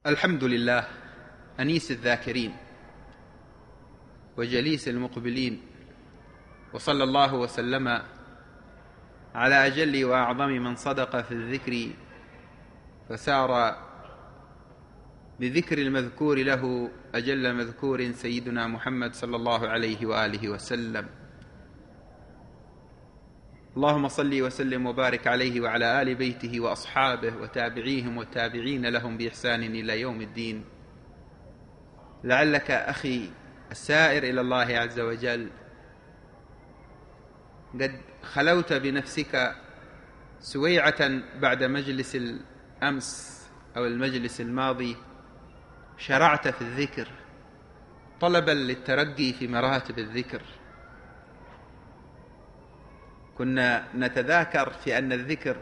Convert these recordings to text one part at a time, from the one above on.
الحمد لله أنيس الذاكرين وجليس المقبلين، وصلى الله وسلم على أجل وأعظم من صدق في الذكر فسار بذكر المذكور له أجل مذكور، سيدنا محمد صلى الله عليه وآله وسلم. اللهم صل وسلم وبارك عليه وعلى آل بيته وأصحابه وتابعيهم والتابعين لهم بإحسان إلى يوم الدين. لعلك أخي السائر إلى الله عز وجل قد خلوت بنفسك سويعة بعد مجلس الأمس أو المجلس الماضي، شرعت في الذكر طلبا للترقي في مراتب الذكر. كنا نتذاكر في أن الذكر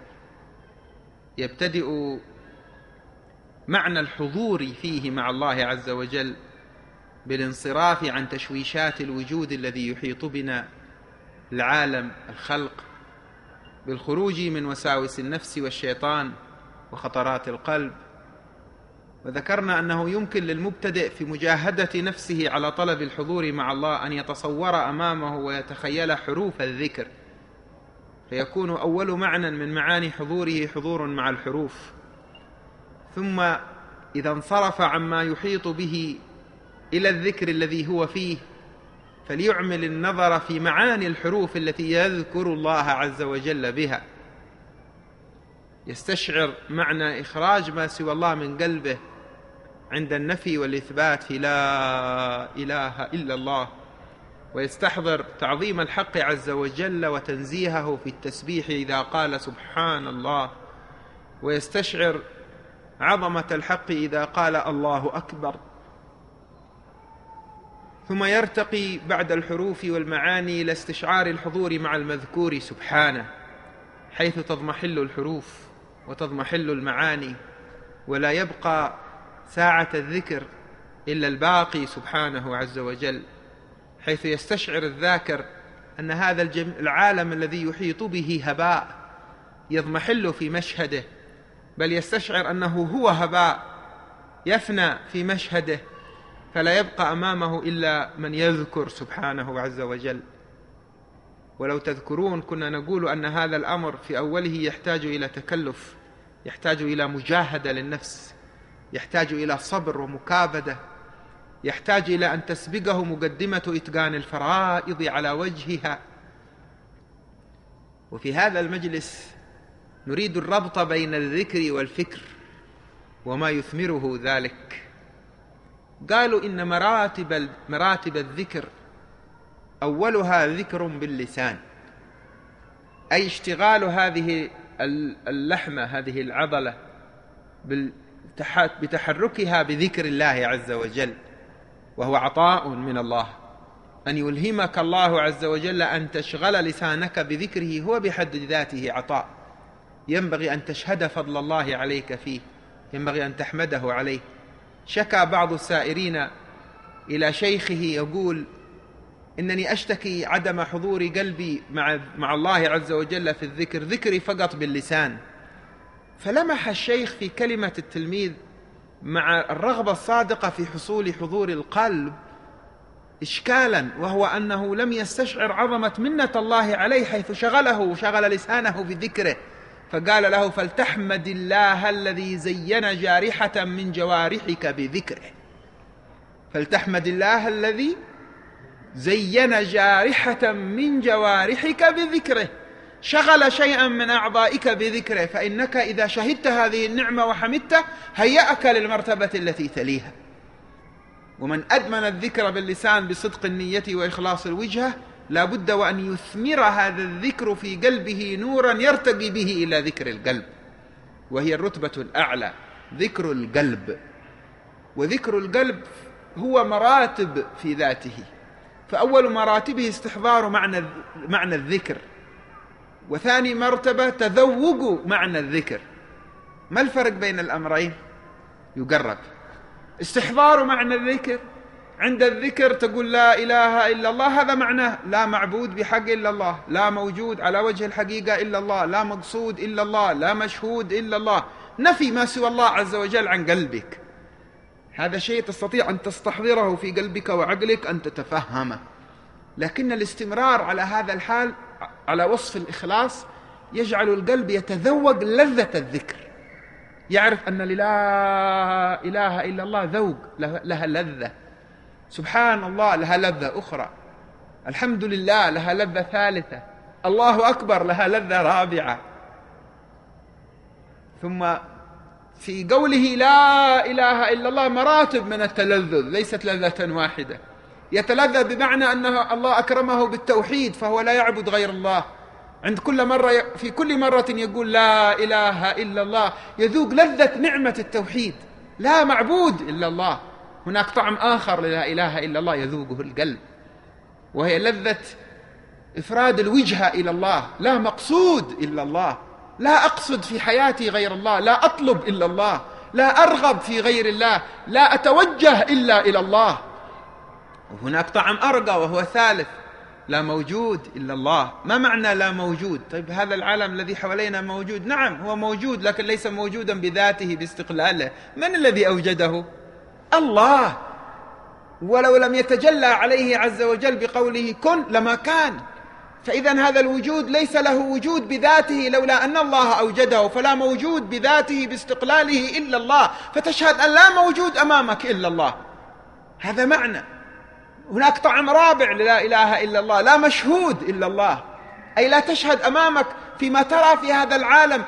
يبتدئ معنى الحضور فيه مع الله عز وجل بالانصراف عن تشويشات الوجود الذي يحيط بنا، العالم، الخلق، بالخروج من وساوس النفس والشيطان وخطرات القلب. وذكرنا أنه يمكن للمبتدئ في مجاهدة نفسه على طلب الحضور مع الله أن يتصور أمامه ويتخيل حروف الذكر، فيكون أول معنى من معاني حضوره حضور مع الحروف. ثم إذا انصرف عما يحيط به إلى الذكر الذي هو فيه، فليعمل النظر في معاني الحروف التي يذكر الله عز وجل بها، يستشعر معنى إخراج ما سوى الله من قلبه عند النفي والإثبات في لا إله إلا الله، ويستحضر تعظيم الحق عز وجل وتنزيهه في التسبيح إذا قال سبحان الله، ويستشعر عظمة الحق إذا قال الله أكبر. ثم يرتقي بعد الحروف والمعاني إلى استشعار الحضور مع المذكور سبحانه، حيث تضمحل الحروف وتضمحل المعاني، ولا يبقى ساعة الذكر إلا الباقي سبحانه عز وجل، حيث يستشعر الذاكر أن هذا العالم الذي يحيط به هباء يضمحل في مشهده، بل يستشعر أنه هو هباء يفنى في مشهده، فلا يبقى أمامه إلا من يذكر سبحانه عز وجل. ولو تذكرون كنا نقول أن هذا الأمر في أوله يحتاج إلى تكلف، يحتاج إلى مجاهدة للنفس، يحتاج إلى صبر ومكابدة، يحتاج إلى أن تسبقه مقدمة إتقان الفرائض على وجهها. وفي هذا المجلس نريد الربط بين الذكر والفكر وما يثمره ذلك. قالوا إن مراتب الذكر أولها ذكر باللسان، أي اشتغال هذه اللحمة، هذه العضلة، بتحركها بذكر الله عز وجل، وهو عطاء من الله. أن يلهمك الله عز وجل أن تشغل لسانك بذكره هو بحد ذاته عطاء، ينبغي أن تشهد فضل الله عليك فيه، ينبغي أن تحمده عليه. شكى بعض السائرين إلى شيخه يقول: إنني أشتكي عدم حضور قلبي مع الله عز وجل في الذكر، ذكري فقط باللسان. فلمح الشيخ في كلمة التلميذ مع الرغبة الصادقة في حصول حضور القلب إشكالا، وهو أنه لم يستشعر عظمة منة الله عليه حيث شغله وشغل لسانه بذكره، فقال له: فلتحمد الله الذي زين جارحة من جوارحك بذكره. فلتحمد الله الذي زين جارحة من جوارحك بذكره، شغل شيئا من أعضائك بذكره، فإنك إذا شهدت هذه النعمة وحمدته هيأك للمرتبة التي تليها. ومن أدمن الذكر باللسان بصدق النية وإخلاص الوجهة لا بد وأن يثمر هذا الذكر في قلبه نورا يرتقي به إلى ذكر القلب، وهي الرتبة الأعلى، ذكر القلب. وذكر القلب هو مراتب في ذاته، فأول مراتبه استحضار معنى الذكر، وثاني مرتبة تذوق معنى الذكر. ما الفرق بين الأمرين؟ يقرب. استحضار معنى الذكر، عند الذكر تقول لا إله إلا الله، هذا معناه لا معبود بحق إلا الله، لا موجود على وجه الحقيقة إلا الله، لا مقصود إلا الله، لا مشهود إلا الله، نفي ما سوى الله عز وجل عن قلبك. هذا شيء تستطيع أن تستحضره في قلبك وعقلك، أن تتفهمه. لكن الاستمرار على هذا الحال، على وصف الإخلاص، يجعل القلب يتذوق لذة الذكر، يعرف أن لا إله إلا الله ذوق، لها لذة، سبحان الله لها لذة أخرى، الحمد لله لها لذة ثالثة، الله أكبر لها لذة رابعة. ثم في قوله لا إله إلا الله مراتب من التلذذ، ليست لذة واحدة. يتلذذ بمعنى أنه الله أكرمه بالتوحيد فهو لا يعبد غير الله، عند كل مرة في كل مرة يقول لا إله إلا الله يذوق لذة نعمة التوحيد، لا معبود إلا الله. هناك طعم آخر للا إله إلا الله يذوقه القلب، وهي لذة إفراد الوجهة إلى الله، لا مقصود إلا الله، لا أقصد في حياتي غير الله، لا أطلب إلا الله، لا أرغب في غير الله، لا أتوجه إلا إلى الله. وهناك طعم أرقى وهو ثالث، لا موجود إلا الله. ما معنى لا موجود؟ طيب هذا العالم الذي حوالينا موجود، نعم هو موجود، لكن ليس موجودا بذاته باستقلاله. من الذي أوجده؟ الله. ولو لم يتجلى عليه عز وجل بقوله كن لما كان. فإذا هذا الوجود ليس له وجود بذاته لولا أن الله أوجده، فلا موجود بذاته باستقلاله إلا الله، فتشهد أن لا موجود أمامك إلا الله. هذا معنى. هناك طعم رابع للا إله إلا الله، لا مشهود إلا الله، أي لا تشهد أمامك فيما ترى في هذا العالم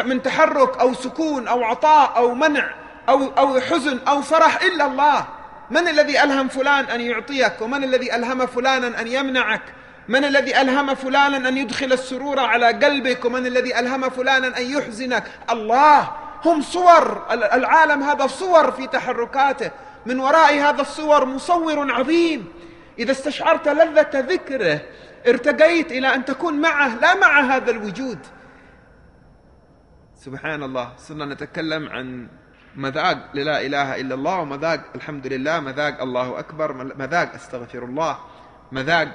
من تحرك أو سكون أو عطاء أو منع أو حزن أو فرح إلا الله. من الذي ألهم فلان أن يعطيك؟ ومن الذي ألهم فلانا أن يمنعك؟ من الذي ألهم فلانا أن يدخل السرور على قلبك؟ ومن الذي ألهم فلانا أن يحزنك؟ الله. هم صور، العالم هذا صور في تحركاته، من وراء هذا الصور مصور عظيم. إذا استشعرت لذة ذكره ارتقيت إلى أن تكون معه لا مع هذا الوجود. سبحان الله. صرنا نتكلم عن مذاق لا إله إلا الله، ومذاق الحمد لله، مذاق الله أكبر، مذاق استغفر الله، مذاق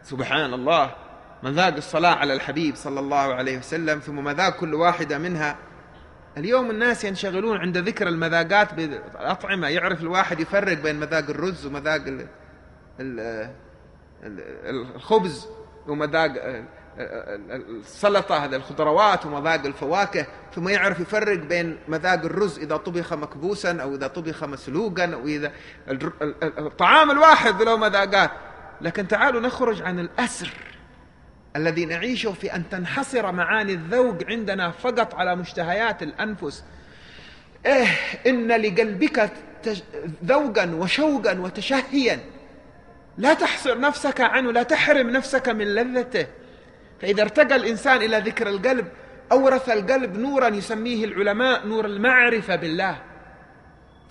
سبحان الله، مذاق الصلاة على الحبيب صلى الله عليه وسلم، ثم مذاق كل واحدة منها. اليوم الناس ينشغلون عند ذكر المذاقات بالأطعمة، يعرف الواحد يفرق بين مذاق الرز ومذاق الخبز ومذاق السلطة، هذه الخضروات، ومذاق الفواكه، ثم يعرف يفرق بين مذاق الرز إذا طبخ مكبوسا أو إذا طبخ مسلوقا، أو إذا الطعام الواحد له مذاقات. لكن تعالوا نخرج عن الأسر الذي نعيشه في أن تنحصر معاني الذوق عندنا فقط على مشتهيات الأنفس. إن لقلبك ذوقا وشوقا وتشهيا، لا تحصر نفسك عنه، لا تحرم نفسك من لذته. فإذا ارتقى الإنسان إلى ذكر القلب أورث القلب نورا يسميه العلماء نور المعرفة بالله.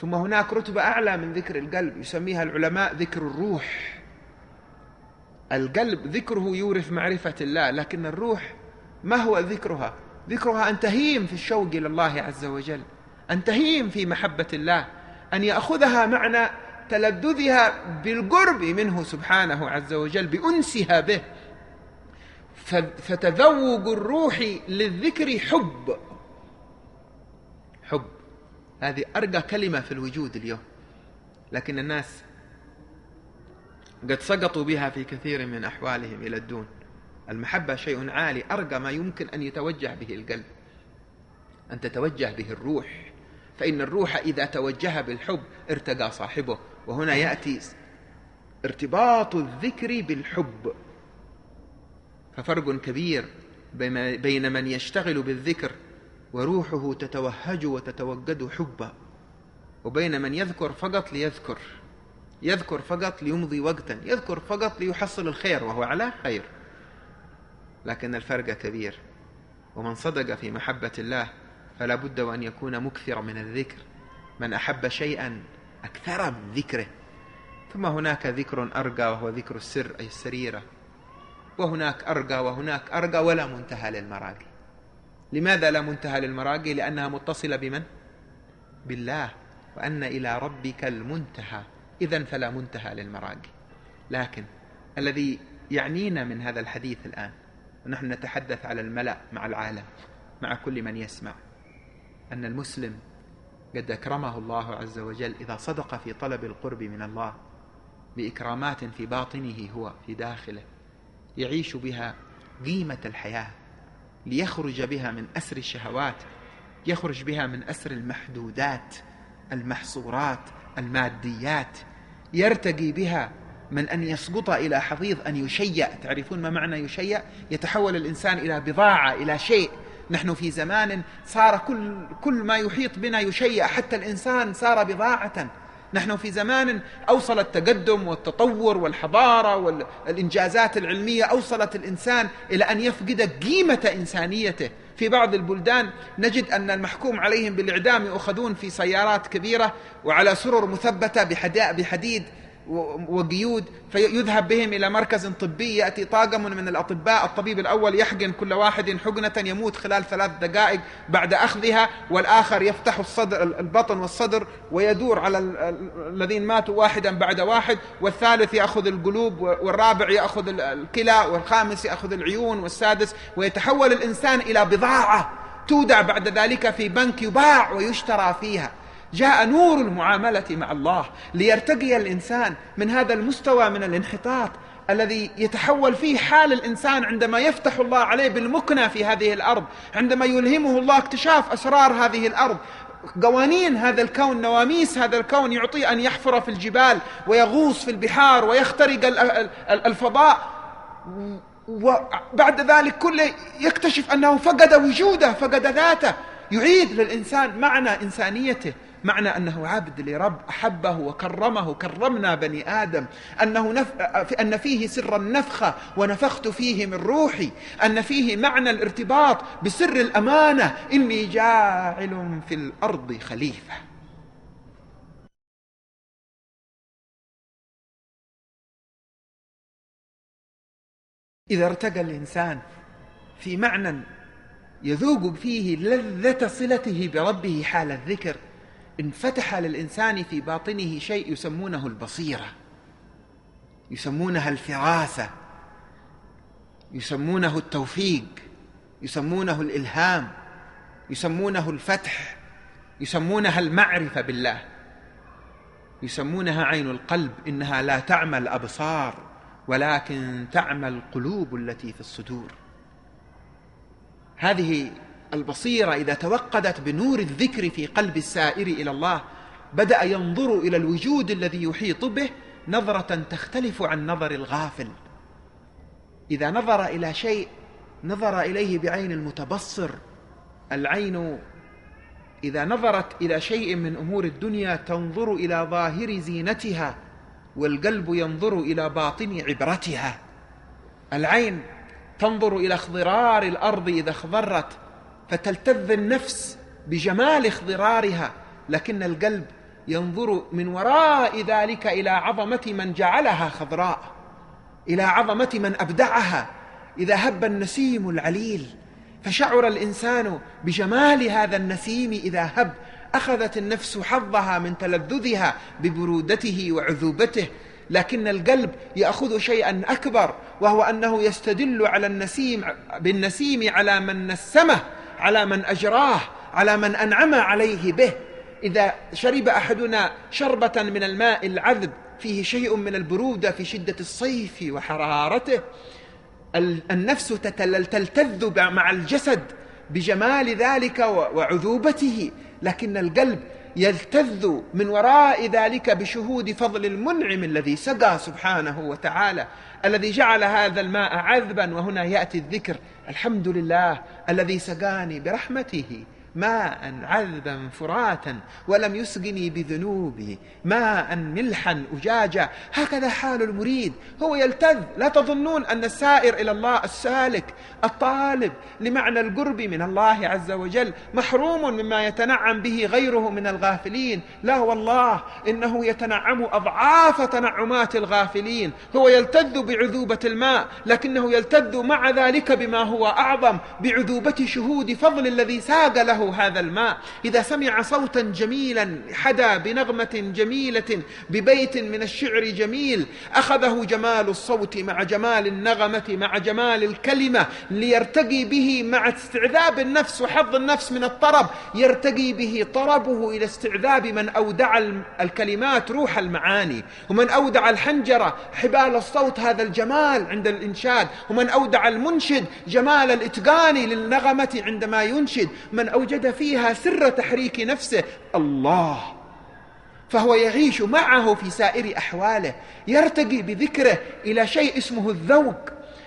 ثم هناك رتبة أعلى من ذكر القلب يسميها العلماء ذكر الروح. القلب ذكره يورث معرفة الله، لكن الروح ما هو ذكرها؟ ذكرها أن تهيم في الشوق إلى الله عز وجل، أن تهيم في محبة الله، أن يأخذها معنى تلذذها بالقرب منه سبحانه عز وجل، بأنسها به. فتذوق الروح للذكر حب. هذه أرقى كلمة في الوجود اليوم، لكن الناس قد سقطوا بها في كثير من أحوالهم إلى الدون. المحبة شيء عالي، أرقى ما يمكن أن يتوجه به القلب، أن تتوجه به الروح، فإن الروح إذا توجه بالحب ارتقى صاحبه. وهنا يأتي ارتباط الذكر بالحب. ففرق كبير بين من يشتغل بالذكر وروحه تتوهج وتتوقد حبا، وبين من يذكر فقط ليذكر، يذكر فقط ليمضي وقتا، يذكر فقط ليحصل الخير وهو على خير. لكن الفرق كبير. ومن صدق في محبة الله فلا بد وأن يكون مكثرا من الذكر. من أحب شيئا أكثر من ذكره. ثم هناك ذكر أرقى وهو ذكر السر أي السريرة، وهناك أرقى وهناك أرقى، ولا منتهى للمراقي. لماذا لا منتهى للمراقي؟ لأنها متصلة بمن؟ بالله، وأن إلى ربك المنتهى. إذن فلا منتهى للمراقي. لكن الذي يعنينا من هذا الحديث الآن، ونحن نتحدث على الملأ مع العالم، مع كل من يسمع، أن المسلم قد أكرمه الله عز وجل إذا صدق في طلب القرب من الله بإكرامات في باطنه هو في داخله يعيش بها قيمة الحياة، ليخرج بها من أسر الشهوات، يخرج بها من أسر المحدودات المحصورات الماديات، يرتقي بها من أن يسقط إلى حضيض أن يشيع. تعرفون ما معنى يشيع؟ يتحول الإنسان إلى بضاعة، إلى شيء. نحن في زمان صار كل ما يحيط بنا يشيع، حتى الإنسان صار بضاعة. نحن في زمان أوصل التقدم والتطور والحضارة والإنجازات العلمية أوصلت الإنسان إلى أن يفقد قيمة إنسانيته. في بعض البلدان نجد أن المحكوم عليهم بالإعدام يؤخذون في سيارات كبيرة وعلى سرر مثبتة بحديد وقيود، فيذهب بهم إلى مركز طبي، يأتي طاقم من الأطباء، الطبيب الأول يحقن كل واحد حقنة يموت خلال 3 دقائق بعد أخذها، والآخر يفتح البطن والصدر ويدور على الذين ماتوا واحدا بعد واحد، والثالث يأخذ القلوب، والرابع يأخذ الكلى، والخامس يأخذ العيون، والسادس، ويتحول الإنسان إلى بضاعة تودع بعد ذلك في بنك يباع ويشترى فيها. جاء نور المعاملة مع الله ليرتقي الإنسان من هذا المستوى من الانحطاط الذي يتحول فيه حال الإنسان عندما يفتح الله عليه بالمكنة في هذه الأرض، عندما يلهمه الله اكتشاف أسرار هذه الأرض، قوانين هذا الكون، نواميس هذا الكون، يعطيه أن يحفر في الجبال ويغوص في البحار ويخترق الفضاء، وبعد ذلك كله يكتشف أنه فقد وجوده، فقد ذاته. يعيد للإنسان معنى إنسانيته، معنى أنه عبد لرب أحبه وكرمه. كرمنا بني آدم، أن فيه سر النفخة ونفخت فيه من روحي، أن فيه معنى الارتباط بسر الأمانة، إني جاعل في الأرض خليفة. إذا ارتقى الإنسان في معنى يذوق فيه لذة صلته بربه حال الذكر، انفتح للإنسان في باطنه شيء يسمونه البصيرة، يسمونها الفراسة، يسمونه التوفيق، يسمونه الإلهام، يسمونه الفتح، يسمونها المعرفة بالله، يسمونها عين القلب. إنها لا تعمى الأبصار ولكن تعمى القلوب التي في الصدور. هذه البصيرة إذا توقدت بنور الذكر في قلب السائر إلى الله، بدأ ينظر إلى الوجود الذي يحيط به نظرة تختلف عن نظر الغافل. إذا نظر إلى شيء نظر إليه بعين المتبصر. العين إذا نظرت إلى شيء من أمور الدنيا تنظر إلى ظاهر زينتها، والقلب ينظر إلى باطن عبرتها. العين تنظر إلى اخضرار الأرض إذا اخضرت فتلتذ النفس بجمال اخضرارها، لكن القلب ينظر من وراء ذلك إلى عظمة من جعلها خضراء، إلى عظمة من أبدعها. إذا هب النسيم العليل فشعر الإنسان بجمال هذا النسيم إذا هب، أخذت النفس حظها من تلذذها ببرودته وعذوبته. لكن القلب يأخذ شيئا أكبر، وهو أنه يستدل على بالنسيم على من نسمه، على من أجراه، على من أنعم عليه به. إذا شرب أحدنا شربة من الماء العذب فيه شيء من البرودة في شدة الصيف وحرارته، النفس تلتذ مع الجسد بجمال ذلك وعذوبته، لكن القلب يلتذ من وراء ذلك بشهود فضل المنعم الذي سقى سبحانه وتعالى، الذي جعل هذا الماء عذبا. وهنا يأتي الذكر: الحمد لله الذي سقاني برحمته ماء عذبا فراتا ولم يسقني بذنوبه ماء ملحا أجاجا. هكذا حال المريد، هو يلتذ. لا تظنون أن السائر إلى الله، السالك الطالب لمعنى القرب من الله عز وجل، محروم مما يتنعم به غيره من الغافلين. لا والله، إنه يتنعم أضعاف تنعمات الغافلين. هو يلتذ بعذوبة الماء، لكنه يلتذ مع ذلك بما هو أعظم، بعذوبة شهود فضل الذي ساق له له هذا الماء. إذا سمع صوتا جميلا حدا بنغمة جميلة ببيت من الشعر جميل، أخذه جمال الصوت مع جمال النغمة مع جمال الكلمة ليرتقي به مع استعذاب النفس وحظ النفس من الطرب، يرتقي به طربه إلى استعذاب من أودع الكلمات روح المعاني، ومن أودع الحنجرة حبال الصوت هذا الجمال عند الإنشاد، ومن أودع المنشد جمال الإتقان للنغمة عندما ينشد، من أوجد فيها سر تحريك نفسه الله، فهو يعيش معه في سائر أحواله، يرتقي بذكره إلى شيء اسمه الذوق.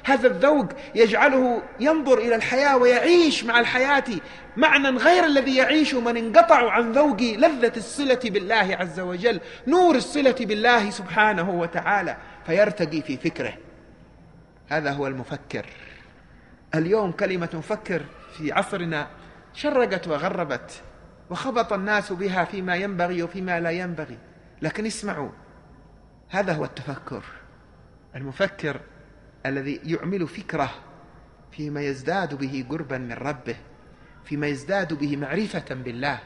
هذا الذوق يجعله ينظر إلى الحياة ويعيش مع الحياة معنى غير الذي يعيش من انقطعوا عن ذوق لذة الصلة بالله عز وجل، نور الصلة بالله سبحانه وتعالى، فيرتقي في فكره. هذا هو المفكر. اليوم كلمة مفكر في عصرنا شرقت وغربت، وخبط الناس بها فيما ينبغي وفيما لا ينبغي. لكن اسمعوا، هذا هو التفكر. المفكر الذي يعمل فكره فيما يزداد به قربا من ربه، فيما يزداد به معرفة بالله،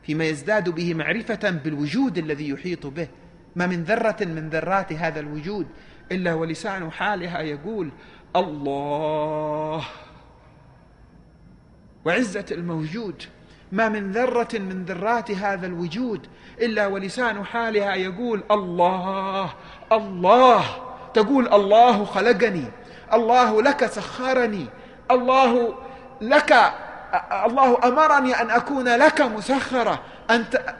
فيما يزداد به معرفة بالوجود الذي يحيط به. ما من ذرة من ذرات هذا الوجود إلا ولسان حالها يقول الله. وعزة الموجود، ما من ذرة من ذرات هذا الوجود إلا ولسان حالها يقول الله الله. تقول الله خلقني، الله لك سخرني، الله أمرني أن أكون لك مسخرة،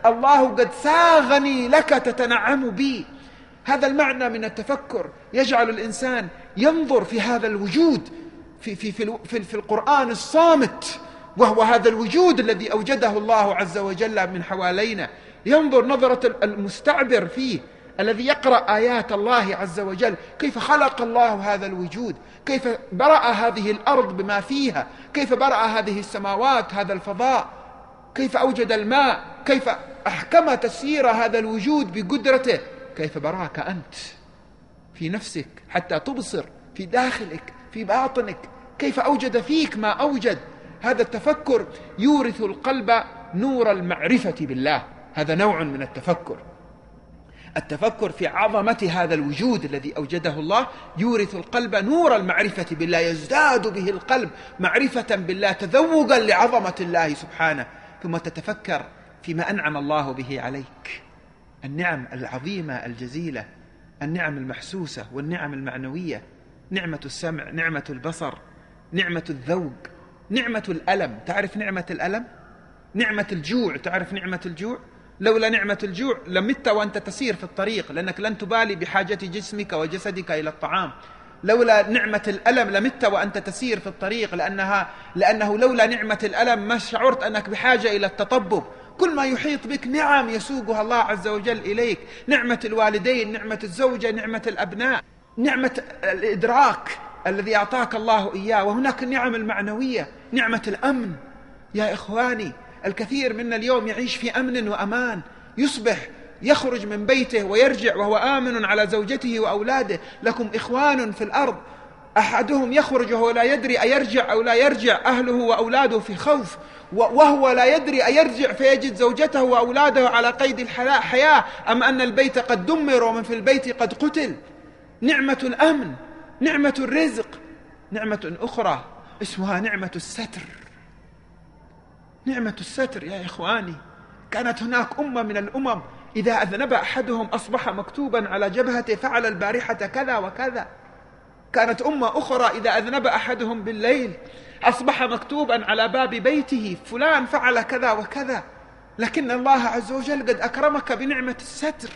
الله قد ساغني لك تتنعم بي. هذا المعنى من التفكر يجعل الإنسان ينظر في هذا الوجود في القرآن الصامت، وهو هذا الوجود الذي أوجده الله عز وجل من حوالينا، ينظر نظرة المستعبر فيه الذي يقرأ آيات الله عز وجل، كيف خلق الله هذا الوجود، كيف برأ هذه الأرض بما فيها، كيف برأ هذه السماوات هذا الفضاء، كيف أوجد الماء، كيف أحكم تسيير هذا الوجود بقدرته، كيف براك أنت في نفسك حتى تبصر في داخلك في باطنك، كيف أوجد فيك ما أوجد. هذا التفكر يورث القلب نور المعرفة بالله. هذا نوع من التفكر. التفكر في عظمة هذا الوجود الذي أوجده الله يورث القلب نور المعرفة بالله، يزداد به القلب معرفة بالله، تذوقا لعظمة الله سبحانه. ثم تتفكر فيما أنعم الله به عليك، النعم العظيمة الجزيلة، النعم المحسوسة والنعم المعنوية، نعمة السمع، نعمة البصر، نعمة الذوق، نعمة الألم. تعرف نعمة الألم؟ نعمة الجوع. تعرف نعمة الجوع؟ لولا نعمة الجوع لمت وأنت تسير في الطريق، لأنك لن تبالي بحاجة جسمك وجسدك إلى الطعام. لولا نعمة الألم لمت وأنت تسير في الطريق، لأنه لولا نعمة الألم ما شعرت أنك بحاجة إلى التطبب. كل ما يحيط بك نعم يسوقها الله عز وجل إليك، نعمة الوالدين، نعمة الزوجة، نعمة الأبناء، نعمة الإدراك الذي أعطاك الله إياه. وهناك النعم المعنوية، نعمة الأمن. يا إخواني، الكثير منا اليوم يعيش في أمن وأمان، يصبح يخرج من بيته ويرجع وهو آمن على زوجته وأولاده. لكم إخوان في الأرض، أحدهم يخرج وهو لا يدري أيرجع أو لا يرجع، أهله وأولاده في خوف، وهو لا يدري أيرجع فيجد زوجته وأولاده على قيد الحياة، أم أن البيت قد دمر ومن في البيت قد قتل. نعمة الأمن، نعمة الرزق. نعمة أخرى اسمها نعمة الستر. نعمة الستر يا إخواني، كانت هناك أمة من الأمم إذا أذنب أحدهم أصبح مكتوبا على جبهته فعل البارحة كذا وكذا. كانت أمة أخرى إذا أذنب أحدهم بالليل أصبح مكتوبا على باب بيته فلان فعل كذا وكذا. لكن الله عز وجل قد أكرمك بنعمة الستر،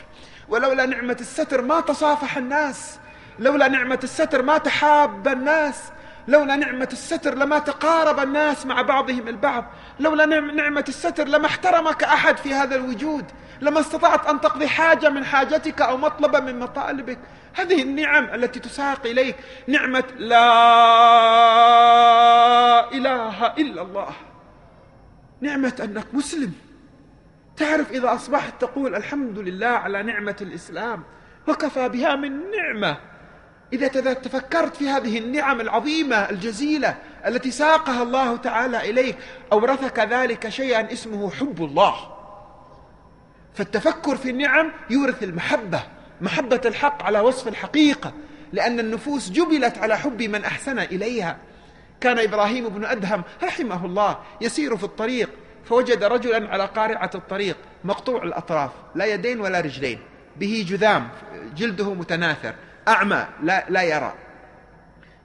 ولولا نعمة الستر ما تصافح الناس، لولا نعمة الستر ما تحاب الناس، لولا نعمة الستر لما تقارب الناس مع بعضهم البعض، لولا نعمة الستر لما احترمك أحد في هذا الوجود، لما استطعت أن تقضي حاجة من حاجتك أو مطلبا من مطالبك. هذه النعم التي تساق إليك، نعمة لا إله إلا الله، نعمة أنك مسلم. تعرف إذا أصبحت تقول الحمد لله على نعمة الإسلام، وكفى بها من نعمة إذا تفكرت في هذه النعم العظيمة الجزيلة التي ساقها الله تعالى إليك، أورثك ذلك شيئا اسمه حب الله. فالتفكر في النعم يورث المحبة، محبة الحق على وصف الحقيقة، لأن النفوس جبلت على حب من أحسن إليها. كان إبراهيم بن أدهم رحمه الله يسير في الطريق، فوجد رجلا على قارعة الطريق مقطوع الأطراف، لا يدين ولا رجلين، به جذام، جلده متناثر، أعمى لا يرى،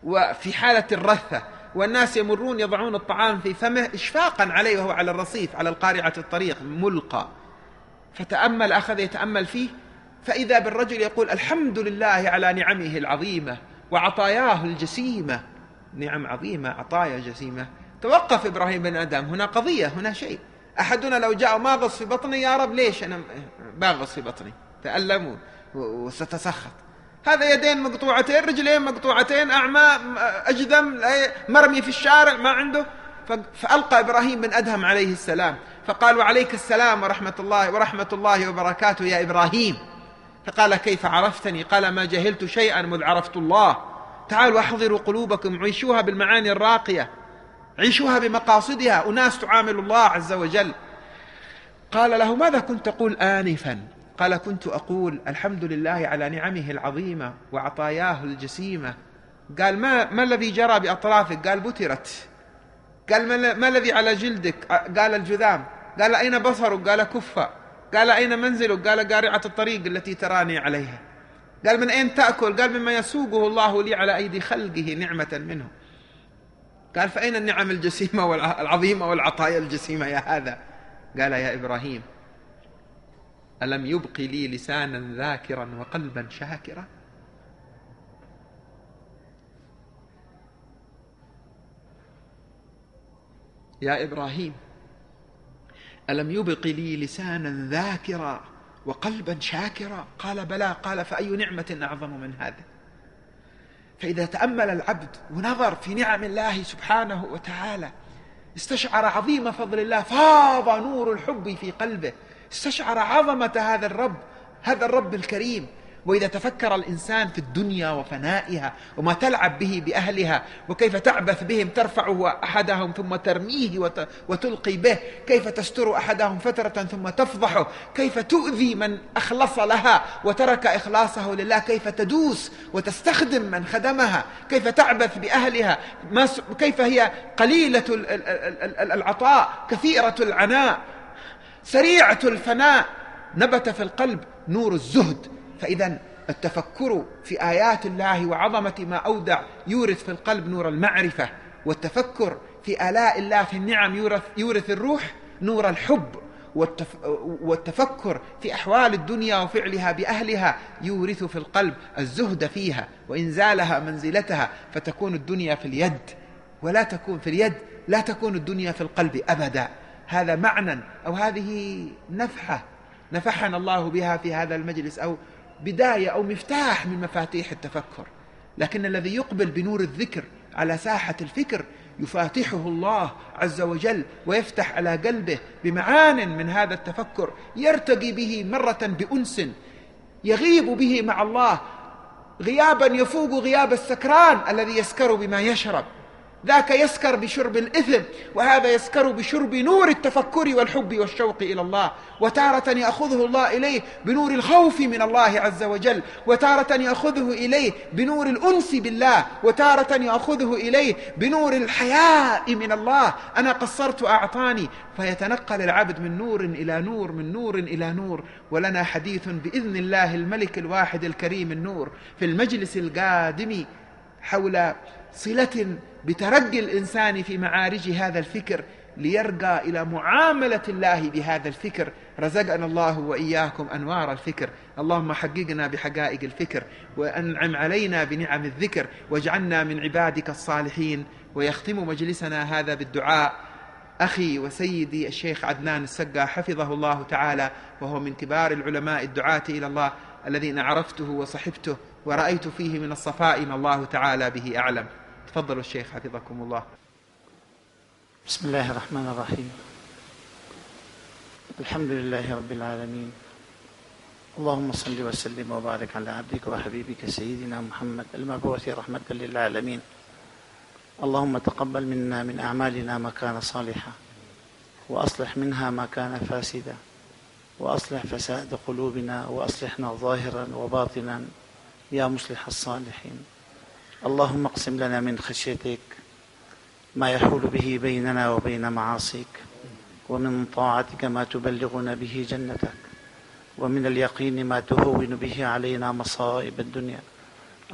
وفي حالة الرثة، والناس يمرون يضعون الطعام في فمه إشفاقا عليه وهو على الرصيف على القارعة الطريق ملقى. فتأمل، أخذ يتأمل فيه، فإذا بالرجل يقول الحمد لله على نعمه العظيمة وعطاياه الجسيمة. نعم عظيمة، عطايا جسيمة. توقف إبراهيم بن أدهم، هنا قضية، هنا شيء. أحدنا لو جاء ما غص في بطني، يا رب ليش أنا باغص في بطني، تألم وستسخط. هذا يدين مقطوعتين، رجلين مقطوعتين، أعمى، أجذم، مرمي في الشارع، ما عنده. فألقى إبراهيم بن أدهم عليه السلام، فقال وعليك السلام ورحمة الله وبركاته يا إبراهيم. فقال كيف عرفتني؟ قال ما جهلت شيئا مذ عرفت الله. تعالوا أحضروا قلوبكم، عيشوها بالمعاني الراقية، عيشوها بمقاصدها، أناس تعامل الله عز وجل. قال له ماذا كنت تقول آنفا؟ قال كنت أقول الحمد لله على نعمه العظيمة وعطاياه الجسيمة. قال ما الذي جرى بأطرافك؟ قال بترت. قال ما الذي على جلدك؟ قال الجذام. قال أين بصرك؟ قال كفة. قال أين منزلك؟ قال قارعة الطريق التي تراني عليها. قال من أين تأكل؟ قال مما يسوقه الله لي على أيدي خلقه نعمة منه. قال فأين النعم الجسيمة والعظيمة والعطايا الجسيمة يا هذا؟ قال يا إبراهيم ألم يبق لي لسانا ذاكرا وقلبا شاكرا؟ يا إبراهيم ألم يبق لي لسانا ذاكرا وقلبا شاكرا؟ قال بلى. قال فأي نعمة أعظم من هذا؟ فإذا تأمل العبد ونظر في نعم الله سبحانه وتعالى، استشعر عظيم فضل الله، فاض نور الحب في قلبه، استشعر عظمة هذا الرب الكريم. وإذا تفكر الإنسان في الدنيا وفنائها وما تلعب به بأهلها، وكيف تعبث بهم، ترفع أحدهم ثم ترميه وتلقي به، كيف تستر أحدهم فترة ثم تفضحه، كيف تؤذي من أخلص لها وترك إخلاصه لله، كيف تدوس وتستخدم من خدمها، كيف تعبث بأهلها، كيف هي قليلة العطاء كثيرة العناء سريعة الفناء. نبت في القلب نور الزهد. فإذا التفكر في آيات الله وعظمة ما أودع يورث في القلب نور المعرفة، والتفكر في آلاء الله في النعم يورث الروح نور الحب، والتفكر في أحوال الدنيا وفعلها بأهلها يورث في القلب الزهد فيها وإنزالها منزلتها، فتكون الدنيا في اليد ولا تكون في اليد، لا تكون الدنيا في القلب أبدا. هذا معنى أو هذه نفحة نفحنا الله بها في هذا المجلس، أو بداية أو مفتاح من مفاتيح التفكر. لكن الذي يقبل بنور الذكر على ساحة الفكر يفاتحه الله عز وجل ويفتح على قلبه بمعان من هذا التفكر، يرتقي به مرة بأنس، يغيب به مع الله غيابا يفوق غياب السكران الذي يسكر بما يشرب. ذاك يسكر بشرب الإثم، وهذا يسكر بشرب نور التفكر والحب والشوق إلى الله. وتارة يأخذه الله إليه بنور الخوف من الله عز وجل، وتارة يأخذه إليه بنور الأنس بالله، وتارة يأخذه إليه بنور الحياء من الله. أنا قصرت أعطاني، فيتنقل العبد من نور إلى نور، من نور إلى نور. ولنا حديث بإذن الله الملك الواحد الكريم النور في المجلس القادم حول صلة بترقي الإنسان في معارج هذا الفكر ليرقى إلى معاملة الله بهذا الفكر. رزقنا الله وإياكم أنوار الفكر. اللهم حققنا بحقائق الفكر، وأنعم علينا بنعم الذكر، واجعلنا من عبادك الصالحين. ويختم مجلسنا هذا بالدعاء أخي وسيدي الشيخ عدنان السقا حفظه الله تعالى، وهو من كبار العلماء الدعاة إلى الله الذين عرفته وصحبته ورأيت فيه من الصفاء ما الله تعالى به أعلم. تفضلوا الشيخ حفظكم الله. بسم الله الرحمن الرحيم. الحمد لله رب العالمين، اللهم صل وسلم وبارك على عبدك وحبيبك سيدنا محمد المبعوث رحمة للعالمين. اللهم تقبل منا من أعمالنا ما كان صالحا، وأصلح منها ما كان فاسدا، وأصلح فساد قلوبنا، وأصلحنا ظاهرا وباطنا يا مصلح الصالحين. اللهم اقسم لنا من خشيتك ما يحول به بيننا وبين معاصيك، ومن طاعتك ما تبلغنا به جنتك، ومن اليقين ما تهون به علينا مصائب الدنيا.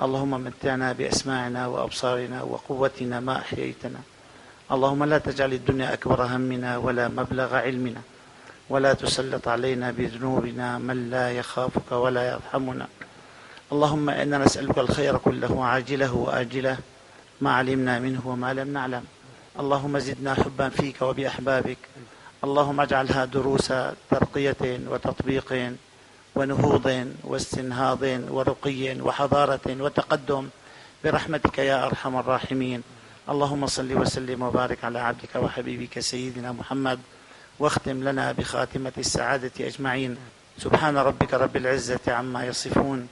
اللهم متعنا بأسماعنا وأبصارنا وقوتنا ما أحييتنا. اللهم لا تجعل الدنيا أكبر همنا ولا مبلغ علمنا، ولا تسلط علينا بذنوبنا من لا يخافك ولا يرحمنا. اللهم إنا نسألك الخير كله عاجله وآجله ما علمنا منه وما لم نعلم. اللهم زدنا حبا فيك وبأحبابك. اللهم اجعلها دروس ترقية وتطبيق ونهوض واستنهاض ورقي وحضارة وتقدم برحمتك يا أرحم الراحمين. اللهم صل وسلم وبارك على عبدك وحبيبك سيدنا محمد، واختم لنا بخاتمة السعادة أجمعين. سبحان ربك رب العزة عما يصفون،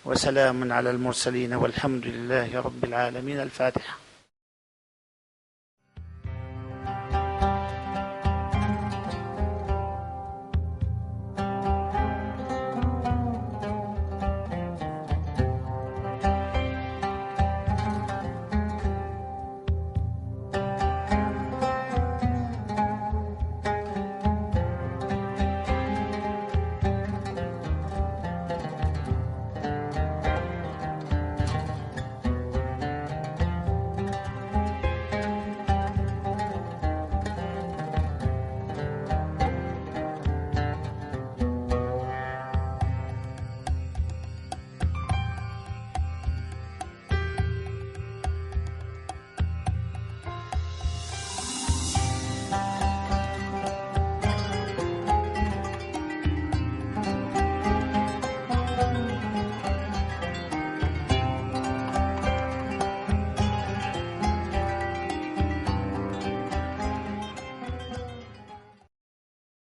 وسلام على المرسلين، والحمد لله رب العالمين. الفاتحة.